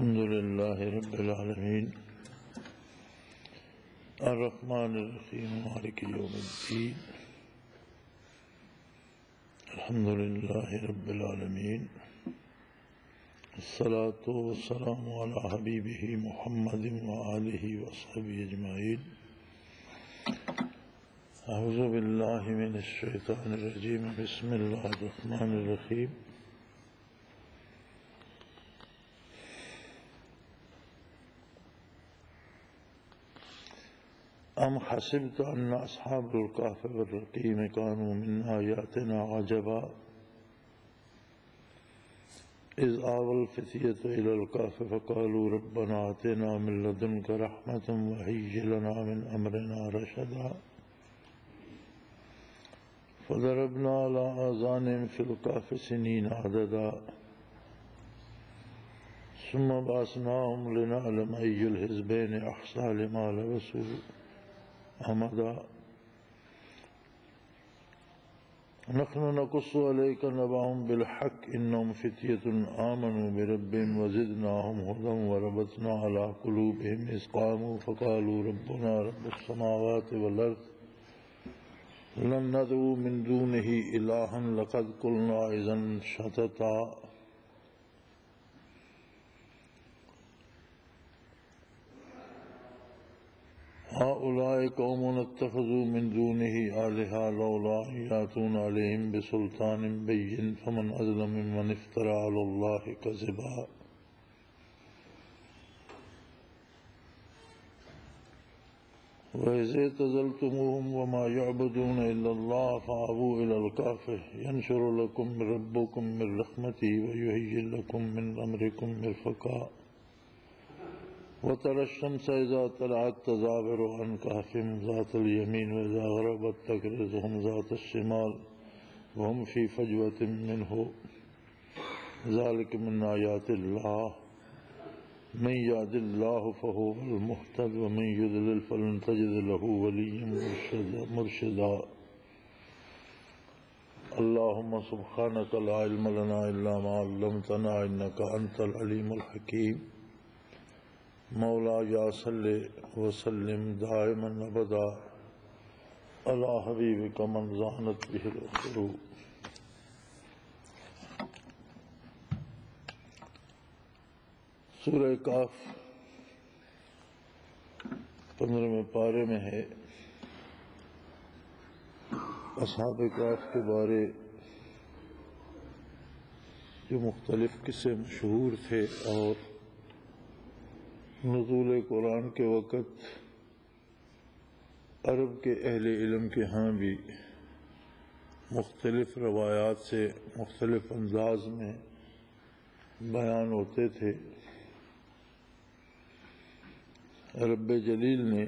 الحمد لله رب العالمين الرحمن الرحيم مالك يوم الدين الحمد لله رب العالمين الصلاة والسلام على حبيبه محمد وآله وصحبه أجمعين أعوذ بالله من الشيطان الرجيم بسم الله الرحمن الرحيم أم حسبت أن أصحاب الكهف والرقيم كانوا من آياتنا عجبا إذ آوى الفتية إلى الكهف فقالوا ربنا آتنا من لدنك رحمة وهيئ لنا من أمرنا رشدا فضربنا على آذانهم في الكهف سنين عددا ثم بعثناهم لنعلم أي الحزبين أحصى لما لبثوا أمدا نحن نقص عليك نبأهم بالحق إنهم فتية آمنوا بربهم وزدناهم هدى وربطنا على قلوبهم إذ قاموا فقالوا ربنا رب السماوات والأرض لن ندعو من دونه إلها لقد قلنا إذا شططا هؤلاء قوم اتخذوا من دونه آلهة لولا يأتون عليهم بسلطان بين فمن أظلم ممن افترى على الله كذبا وإذ اعتزلتموهم وما يعبدون إلا الله فآووا إلى الكهف ينشر لكم ربكم من رحمته ويهيئ لكم من أمركم مرفقا وترى الشمس إذا طلعت تزاور عن كهفهم ذات اليمين وإذا غربت تقرضهم ذات الشمال وهم في فجوة منه ذلك من آيات الله من يهد الله فهو المهتد ومن يضلل فلن تجد له وليا مرشدا اللهم سبحانك لا علم لنا إلا ما علمتنا إنك أنت العليم الحكيم مولا یا صلی وسلم دائما ابدا علی حبیبک من زانت به القلوب. سورہ کہف 15ویں پارے میں ہے. اصحاب کہف کے بارے جو مختلف قصے مشہور تھے اور نزول قرآن کے وقت عرب کے اہل علم کے ہاں بھی مختلف روایات سے مختلف انداز میں بیان ہوتے تھے. رب جلیل نے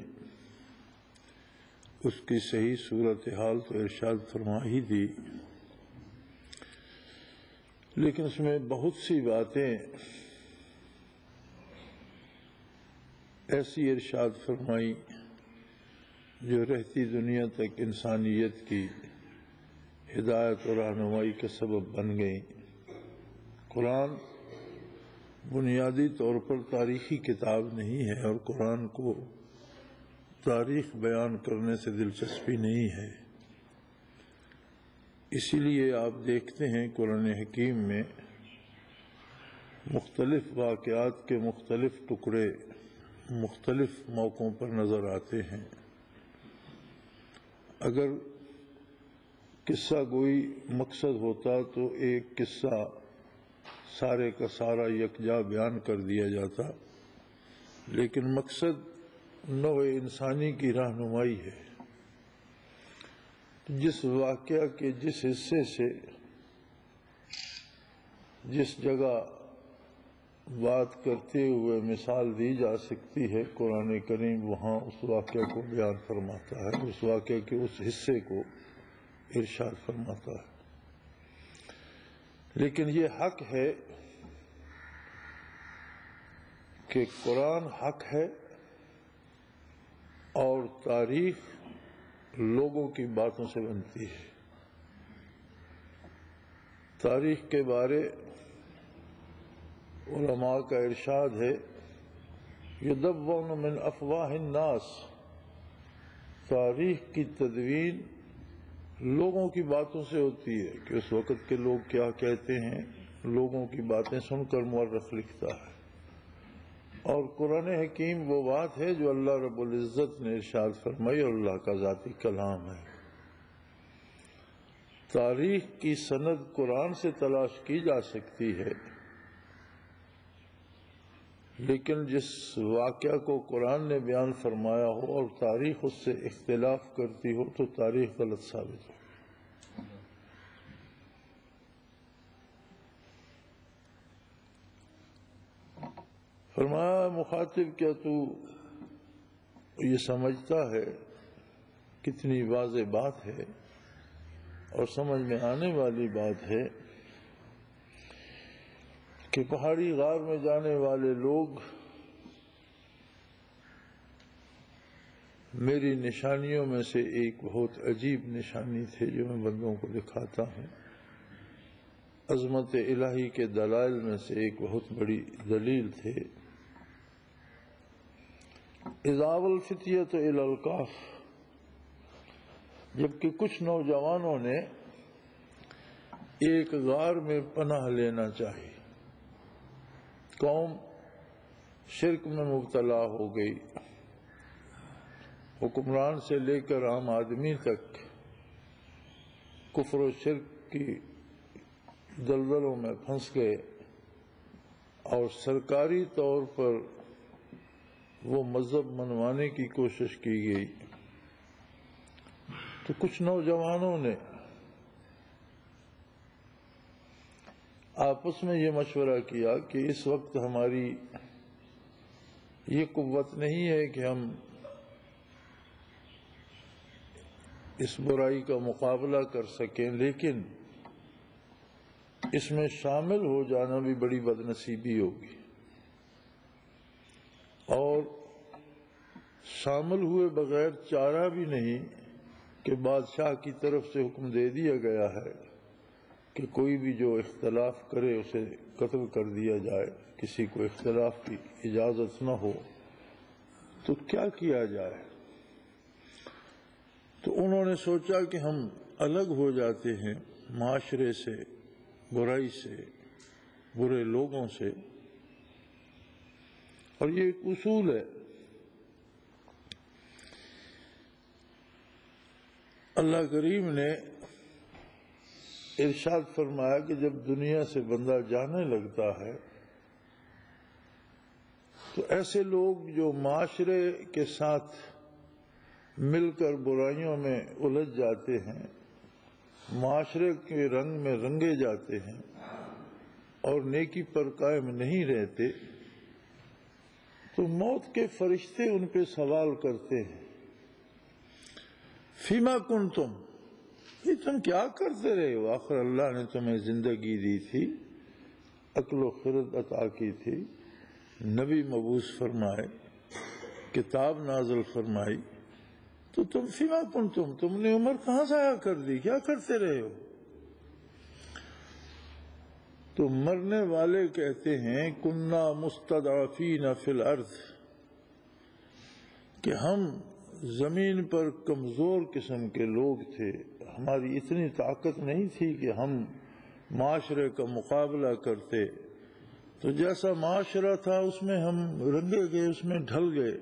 اس کی صحیح صورتحال تو ارشاد فرما ہی دی، لیکن اس میں بہت سی باتیں ایسی ارشاد فرمائی جو رہتی دنیا تک انسانیت کی ہدایت اور رہنمائی کا سبب بن گئی. قرآن بنیادی طور پر تاریخی کتاب نہیں ہے اور قرآن کو تاریخ بیان کرنے سے دلچسپی نہیں ہے. اسی لیے آپ دیکھتے ہیں قرآن حکیم میں مختلف واقعات کے مختلف ٹکڑے مختلف موقعوں پر نظر آتے ہیں. اگر قصہ گوئی مقصد ہوتا تو ایک قصہ سارے کا سارا یکجا بیان کر دیا جاتا، لیکن مقصد نوع انسانی کی رہنمائی ہے. جس واقعہ کے جس حصے سے جس جگہ بات کرتے ہوئے مثال دی جا سکتی ہے، قرآن کریم وہاں اس واقعہ کو بیان فرماتا ہے، اس واقعہ کے اس حصے کو ارشاد فرماتا ہے. لیکن یہ حق ہے کہ قرآن حق ہے اور تاریخ لوگوں کی باتوں سے بنتی ہے. تاریخ کے بارے علماء کا ارشاد ہے یدون من افواہ الناس، تاریخ کی تدوین لوگوں کی باتوں سے ہوتی ہے کہ اس وقت کے لوگ کیا کہتے ہیں، لوگوں کی باتیں سن کر مورخ لکھتا ہے۔ اور قرآن حکیم وہ بات ہے جو اللہ رب العزت نے ارشاد فرمائی اور اللہ کا ذاتی کلام ہے۔ تاریخ کی سند قرآن سے تلاش کی جا سکتی ہے، لیکن جس واقعہ کو قرآن نے بیان فرمایا ہو اور تاریخ اس سے اختلاف کرتی ہو تو تاریخ غلط ثابت ہو۔ فرمایا مخاطب کیا تو یہ سمجھتا ہے، کتنی واضح بات ہے اور سمجھ میں آنے والی بات ہے کہ پہاڑی غار میں جانے والے لوگ میری نشانیوں میں سے ایک بہت عجیب نشانی تھے جو میں بندوں کو دکھاتا ہوں، عظمت الہی کے دلائل میں سے ایک بہت بڑی دلیل تھے۔ اذا الفتیۃ الی الکہف، جبکہ کچھ نوجوانوں نے ایک غار میں پناہ لینا چاہی، قوم شرک میں مبتلا ہو گئی، حکمران سے لے کر عام آدمی تک کفر و شرک کی دلدلوں میں پھنس گئے، اور سرکاری طور پر وہ مذہب منوانے کی کوشش کی گئی۔ تو کچھ نوجوانوں نے آپس میں یہ مشورہ کیا کہ اس وقت ہماری یہ قوت نہیں ہے کہ ہم اس برائی کا مقابلہ کر سکیں، لیکن اس میں شامل ہو جانا بھی بڑی بدنصیبی ہوگی، اور شامل ہوئے بغیر چارہ بھی نہیں کہ بادشاہ کی طرف سے حکم دے دیا گیا ہے کہ کوئی بھی جو اختلاف کرے اسے قتل کر دیا جائے، کسی کو اختلاف کی اجازت نہ ہو، تو کیا کیا جائے؟ تو انہوں نے سوچا کہ ہم الگ ہو جاتے ہیں معاشرے سے، برائی سے، برے لوگوں سے، اور یہ ایک اصول ہے۔ اللہ کریم نے ارشاد فرمایا کہ جب دنیا سے بندہ جانے لگتا ہے تو ایسے لوگ جو معاشرے کے ساتھ مل کر برائیوں میں الجھ جاتے ہیں، معاشرے کے رنگ میں رنگے جاتے ہیں اور نیکی پر قائم نہیں رہتے، تو موت کے فرشتے ان پہ سوال کرتے ہیں، فیما کنتم، یہ تم کیا کرتے رہے ہو؟ آخر اللہ نے تمہیں زندگی دی تھی، عقل و خرد عطا کی تھی، نبی مبعوث فرمائے، کتاب نازل فرمائی، تو تم فیما کنتم، تم نے عمر کہاں ضائع کر دی؟ کیا کرتے رہے ہو؟ تو مرنے والے کہتے ہیں کننا مستضعفین فی الارض، کہ ہم زمین پر کمزور قسم کے لوگ تھے، ہماری اتنی طاقت نہیں تھی کہ ہم معاشرے کا مقابلہ کرتے، تو جیسا معاشرہ تھا اس میں ہم رنگے گئے، اس میں ڈھل گئے۔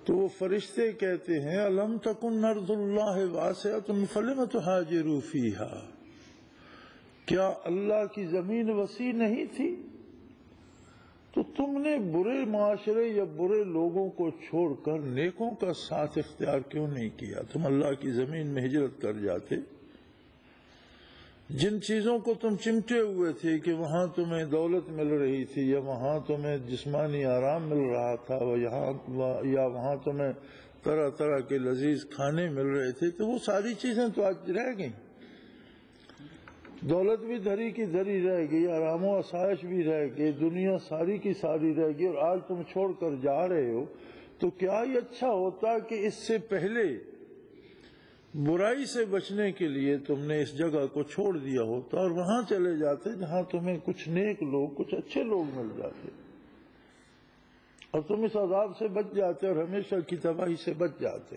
تو وہ فرشتے کہتے ہیں الم تکن ارض اللہ واسعۃ فلم تہاجروا فیہا، کیا اللہ کی زمین وسیع نہیں تھی؟ تو تم نے برے معاشرے یا برے لوگوں کو چھوڑ کر نیکوں کا ساتھ اختیار کیوں نہیں کیا؟ تم اللہ کی زمین میں ہجرت کر جاتے۔ جن چیزوں کو تم چمٹے ہوئے تھے کہ وہاں تمہیں دولت مل رہی تھی، یا وہاں تمہیں جسمانی آرام مل رہا تھا، یا وہاں تمہیں طرح طرح کے لذیذ کھانے مل رہے تھے، تو وہ ساری چیزیں تو آج رہ گئیں، دولت بھی دھری کی دھری رہ گئی، آرام و آسائش بھی رہ گئی، دنیا ساری کی ساری رہ گئی، اور آج تم چھوڑ کر جا رہے ہو۔ تو کیا یہ اچھا ہوتا کہ اس سے پہلے برائی سے بچنے کے لیے تم نے اس جگہ کو چھوڑ دیا ہوتا اور وہاں چلے جاتے جہاں تمہیں کچھ نیک لوگ، کچھ اچھے لوگ مل جاتے، اور تم اس عذاب سے بچ جاتے اور ہمیشہ کی تباہی سے بچ جاتے۔